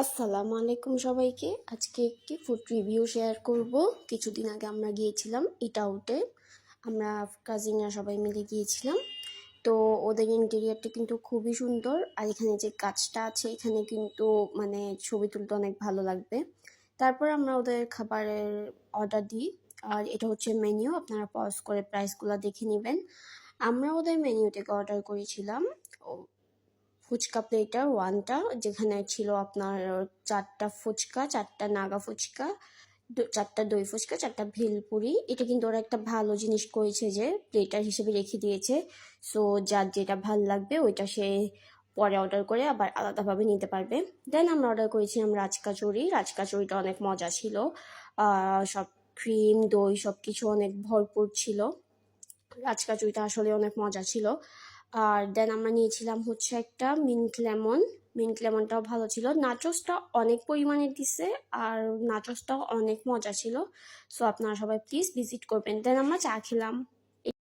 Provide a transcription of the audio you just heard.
আসসালামু আলাইকুম সবাইকে। আজকে একটি ফুড রিভিউ শেয়ার করব। কিছুদিন আগে আমরা গিয়েছিলাম ইট আউটে। আমরা কাজিনরা সবাই মিলে গিয়েছিলাম। তো ওদের ইন্টেরিয়রটা কিন্তু খুবই সুন্দর। আর এখানে যে কাজটা আছে এখানে কিন্তু মানে ছবি তুলতে অনেক ভালো লাগবে। তারপর আমরা ওদের খাবারের অর্ডার দিই। আর এটা হচ্ছে মেনু, আপনারা পজ করে প্রাইসগুলো দেখে নেবেন। আমরা ওদের মেনু থেকে অর্ডার করেছিলাম ফুচকা প্লেটার ওয়ানটা, যেখানে ছিল আপনার 4টা ফুচকা, 4টা নাগা ফুচকা, 4টা দই ফুচকা, 4টা ভেলপুরি। এটা কিন্তু ওরা একটা ভালো জিনিস করেছে যে প্লেটার হিসেবে রেখে দিয়েছে। সো যার যেটা ভাল লাগবে ওইটা সে পরে অর্ডার করে আবার আলাদাভাবে নিতে পারবে। দেন আমরা অর্ডার করেছিলাম রাজকাচুরি। রাজকাচুরিটা অনেক মজা ছিল। সব ক্রিম দই সব কিছু অনেক ভরপুর ছিল। রাজকাচুরিটা আসলে অনেক মজা ছিল। আর দেন আমরা নিয়েছিলাম হচ্ছে একটা মিন্ট লেমনটাও ভালো ছিল। নাচোসটা অনেক পরিমাণে দিছে, আর নাচোসটাও অনেক মজা ছিল। সো আপনারা সবাই প্লিজ ভিজিট করবেন। দেন আমরা চা খেলাম।